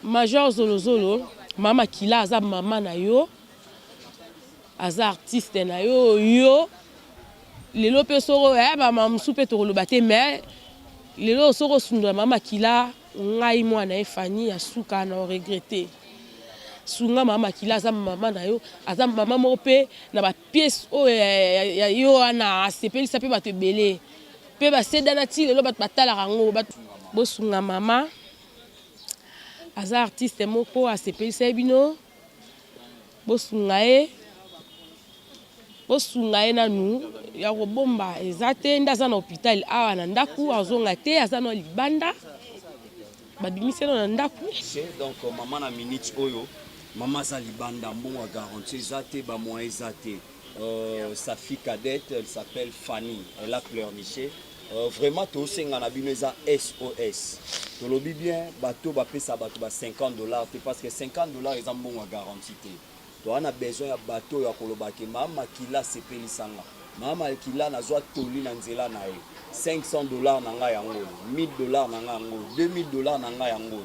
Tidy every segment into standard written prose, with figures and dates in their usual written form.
Major Zolozolo, Mama Kila, aza mama na yo, aza artiste na yo, yo. Lelo pe soro, mama msupe torolobate, mais lelo soro sundwa Mama Kila, ngai mwana efani ya suka na regretter. Sunga Mama Kila aza mama na yo, aza mama mope na ba pièce o ya yo ana sepeli sape ba te belé. Pe ba sedana ti lelo ba batala rango ba bo sunga mama. Aza artiste moko a sepeli sebino. Bo sunga na nu ya robomba ezate ndaza na hôpital awa na ndaku azonga te aza na libanda. Babimise na ndaku. Donc maman na minute oyo maman za libanda mbongo garantie ezate ba moyen ezate. Sa fille cadette elle s'appelle Fanny, elle a pleurniché. Vraiment to senga na bino eza SOS. To lobi bien bateau ba pesa bateau ba $50 parce que $50 eza mbongo garantie te. To ana besoin ya bateau ya koloba ke Mama Kila sepeli sanga. Mama Kila nazwa toli na nzela na ye. $500 na nga yango, $1000 na nga yango, $2000 na nga yango.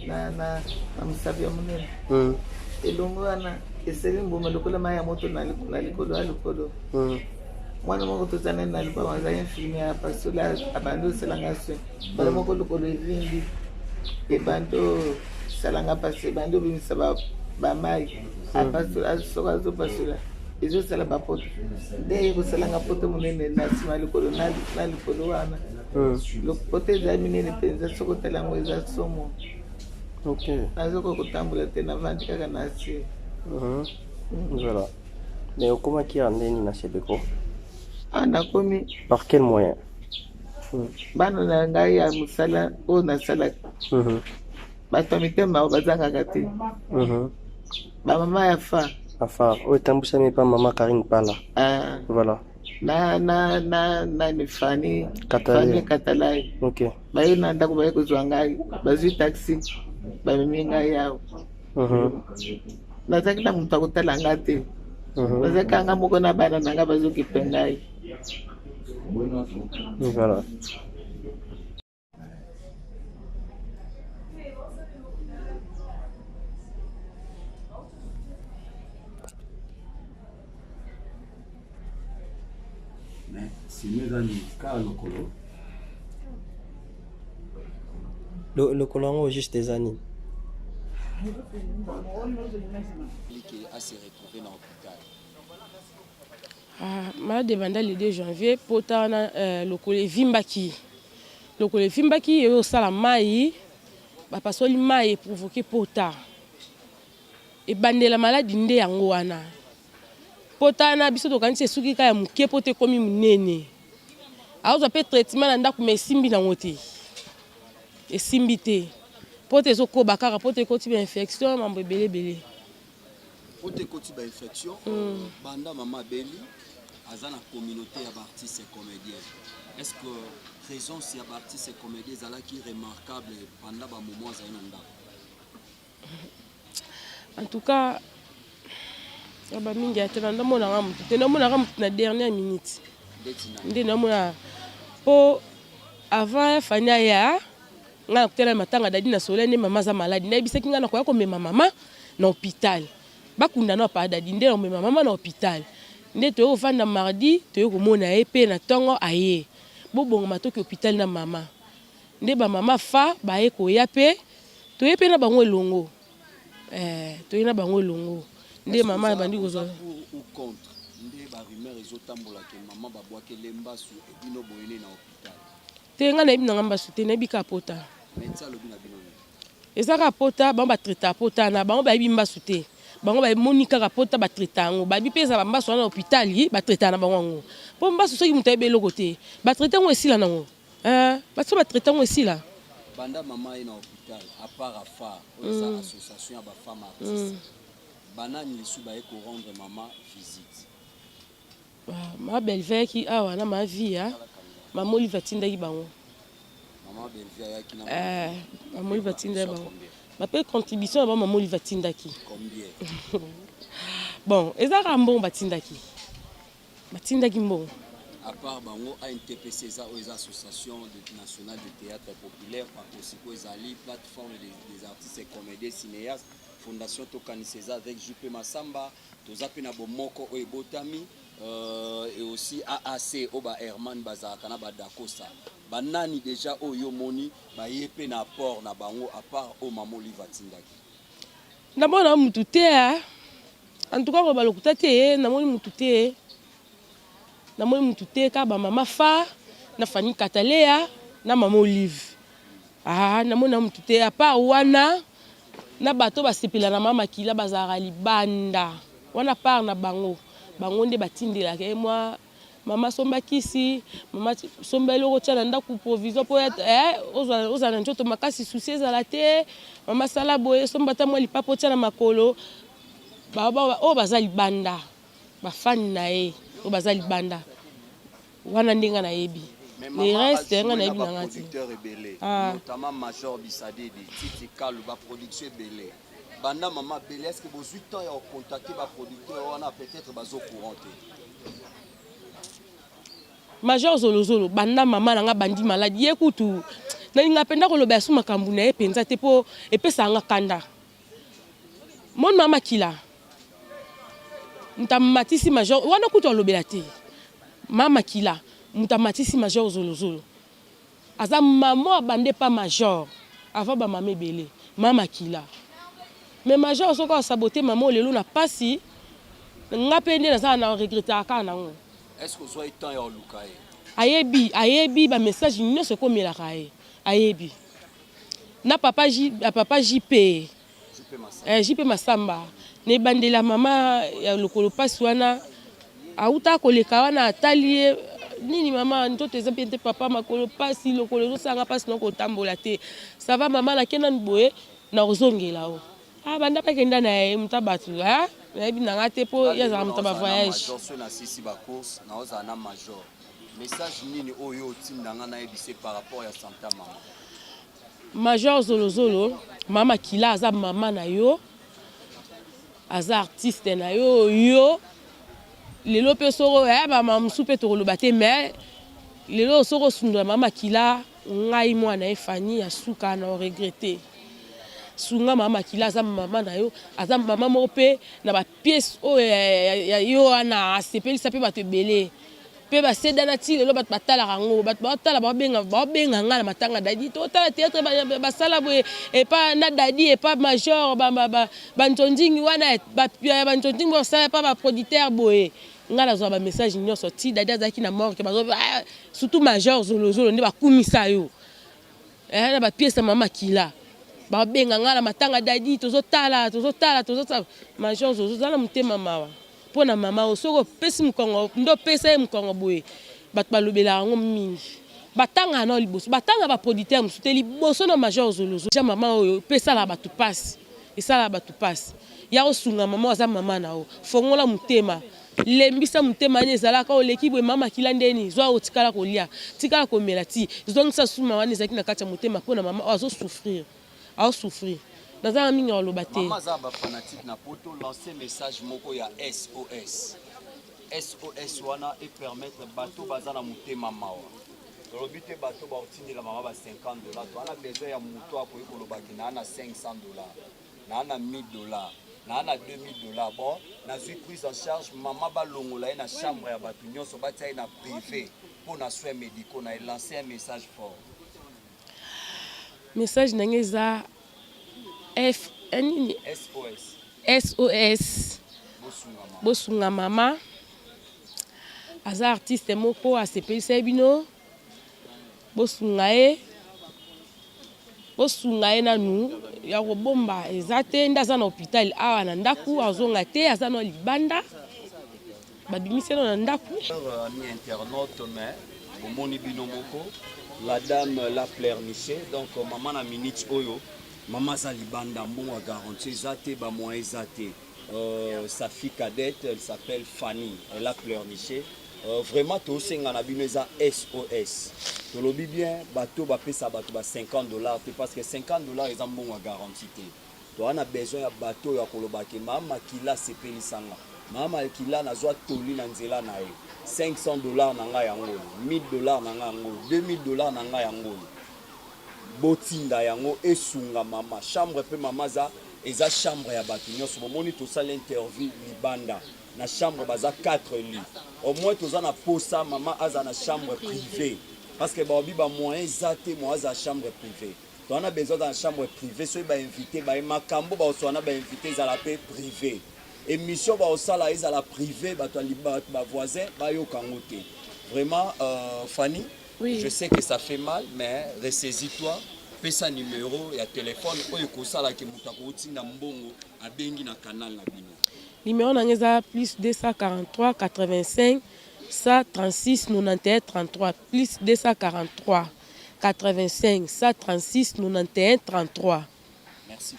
Na msabia munene. Elongo wana eseli mboma lokola maya moto na likolo. Mwana moko tozana na lipa wanza infirmier hapa sola abando selanga swe. Bala moko lokolo evindi. Ebando salanga pase bando bimisa ba mai. Apa sola soka zo pasula. Ezo sala ba poto. Nde ko salanga poto munene na sima likolo na likolo wana. Lo poto za minene penza soko talango eza somo. Ok. Azoko kutambula tena vandi kaka nasi. Voilà. Mais comment qui a amené na Sebeko? Nakomi. Par quel moyen? Bano na ngai ya musala o na sala. Bato mitema bazanga te. Ba mama ya fa. Enfin, o tambusa me pa Mama Karine Pala. Voilà. Na ni Fanny Katalai. Ok. Ba ina ndako ba kozwa ngai, bazwi taxi. Ba mimi ngai yao. Nazaki na mtu akutala ngate. Bazaka nga moko na bana nanga bazoki pengai. Voilà. Mais si nous allons car lokolo. Le colon juste des années. Qui a se retrouvé dans l'hôpital. Malade banda le 2 janvier pota na lokole vimbaki. Lokole vimbaki yo sala mai ba pasoli mai provoquer pota. E bandela maladi nde yango wana. Pota na biso to kanisi suki ka ya muke pote komi munene. Azo pe traitement na ndako me simbi na ngote. E simbi te. Pote zo ko bakara pote ko ti ba infection mambo belé. Pote ko ti ba infection banda mama beli azana communauté ya artistes et comédiens. Est-ce que raison si ya artistes et comédiens zala qui remarquable pendant ba moment za inanda? En tout cas ba mingi atena ndamona ngamu tena mona ngamu na dernière minute. Ndé na mona po avant fanya ya nga kutela matanga dadi na solene mama za malade na bisaki nga na koya ko mema mama na hôpital. Bakunda na pa dadi ndé na mema mama na hôpital. Nde to vanda mardi to ko mona epé na tongo aye. Bobongo matoki hôpital na mama. Nde ba mama fa ba e ko yape to yepe na bango elongo. To yena bango elongo. Nde mama bandi ko zo ou contre nde ba rumeur ezotambola ke mama ba bwake lembasu e bino boyele na hôpital. Te nga na ibi na ngamba su te na ibi ka pota. Médecin lobi na bino. Ezaka pota ba traita pota na bango ba ibi mbasu te. Bango ba monika ka pota ba traita ngo ba bi pesa ba mbasu na hôpital yi ba traita na bango ngo. Po mbasu soki muta ebe loko te. Ba traita ngo esila na ngo. Ba so ba traita ngo esila. Banda mama yi na hôpital à part AFA, aux associations ba femmes artistes. Banani lisu ba ko rendre mama visite. Ma belle-mère qui awa na ma vie Maman Oliva tinda ki bango. Maman belle-mère qui na Maman Oliva tinda bango. Ma pe contribution à Maman Oliva tinda ki. Combien? Bon, ezaka mbon batinda ki. Batinda ki mbon. À part bango ANTPC ça aux associations nationales de théâtre populaire par aussi Zali plateforme des artistes et comédiens cinéastes fondation Tokani César avec JP Massamba tozape na bomoko o ebotami et aussi AAC Oba Herman Bazaka na Badakosa banani déjà oyo moni ba yepe na apport na bango à part o mamo Livatindaki na bona mutu te en tout cas ko balokuta te na moni mutu te na moi mututé ka ba mama fa na Fanny Katalea na mama Olive na mona mututé a part wana na bato basepela na mama Kila bazara libanda wana part na bango nde batindela ke moi mama somba kisi mama somba loko tshana ndaku provision po ozana njoto makasi souci ezala te mama sala boye somba ta moi lipapo tshana makolo baba o bazali banda ba fan na ye o bazali banda wana ndinga na yebi les restes nga na yebi na ngati producteur ebele notamment Major Bisadede Titi Kalu ba production ebele banda mama Bele est-ce que vos 8 ans ya contacter ba producteur wana peut-être bazo courante Major Zolozolo banda mama nga bandi malade ye kutu na linga penda ko loba su makambu na ye penza te po epesa nga kanda mon mama Kila mtamatisi Major wana kutu lobela te mama Kila mtamatisi Major Zolozolo aza maman abande pas Major avant ba mama Bele mama Kila mais Major soko saboter maman lelo na pasi nga pende na za na regretter aka nango est-ce que soit temps ya lukae ayebi ba message nyonso ko melaka ye ayebi na papa JP Masamba ne bandela mama ya lokolo pasi wana auta koleka wana atali nini mama ntoto ezapente papa makolo pasi lokolo zosanga pasi noko tambola te ça va mama la kenan boye na ozongela o banda pa kenda na ye mutabatu na yebi nanga te po ya za mutaba voyage na sisi ba course na ozana major message nini oyo tindanga na yebise par rapport ya Santa mama Major Zolozolo mama Kila aza mama na yo aza artiste na yo lelo pe soro ba mama supe to koloba te mais lelo soro sundula mama Kila ngai mwana e Fanny ya suka na regretter sunga mama Kila aza mama na yo aza mama mope na ba pièce o yo ana sepelisa pe bato ebele pe ba sedana ti lelo bato batala rango bato batala ba benga nga na matanga dadi to tala théâtre ba sala boye et pas na dadi et pas major ba ntonjingi wana ba ntonjingi ba sala pas ba producteur boye nga na zo ba message nyonso ti dadi azaki na mort ke ba surtout Major Zolozolo nde bakumisa yo na ba pièce mama Kila ba benga nga na matanga dadi tozotala Major Zolozolo na mutema mawa pona mama osoko pesi mkongo ndo pesa ye mkongo boye bat balobela ngo mingi batanga na liboso batanga ba producteur musute liboso na Major Zolozolo ja mama oyo pesa la batu passe esala batu passe ya osunga mama aza mama na o fongola mutema lembisa mutema ne ezalaka oleki boye mama Kila ndeni zwa otikala kolia tikala komela ti zongisa suma wana ezaki na kati ya mutema pona mama azo souffrir Naza mingi oloba te. Mama za ba fanatique na poto lancer message moko ya SOS. SOS wana et permettre bato bazana mutema mawa. Tolobite bato ba otindela mama ba $50. To ana besoin ya muto akoyi koloba kina na $500. Na na $1000. Na na $2000. Bon, na suis prise en charge mama ba longola na chambre ya bato nyonso batia na privé pour na soins médicaux na lancer un message fort. Message nangeza SOS Bosunga mama aza artiste moko asepelisa bino bosunga ye nanu ya kobomba eza te ndaza na hôpital awa na ndaku azonga te aza na libanda babimiseno na ndaku ami internaute mais omoni bino moko la dame la pleurnichée donc maman na minute oyo maman za libanda mbongo garantie zate ba moyen zate sa fille cadette elle s'appelle Fanny elle a pleurniché vraiment to senga na bino za SOS to lobi bien bato ba pesa bato ba $50 parce que $50 ils ont mbongo garantie te to ana besoin ya bato ya koloba ke mama Kila sepelisanga mama kila nazwa toli na nzela na ye $500 na ngai yango, $1000 na ngai yango, $2000 na ngai yango. Botinda yango esunga mama chambre pe mama za eza chambre ya bato nyonso bomoni tosala interview libanda na chambre baza 4 lits au moins toza na posa mama aza na chambre privée parce que baobi ba moyen zate mo aza chambre privée to on a besoin dans chambre privée so ba invité ba makambo ba oswana ba invité za la paix privée émission ba osala eza la privée ba to ba voisin ba yo kangote vraiment Fanny. Oui. Je sais que ça fait mal, mais ressaisis-toi. Fais sa numéro et téléphone. Numéro nangeza plus 243 85 136 91 33 plus 243 85 136 91 33. Merci.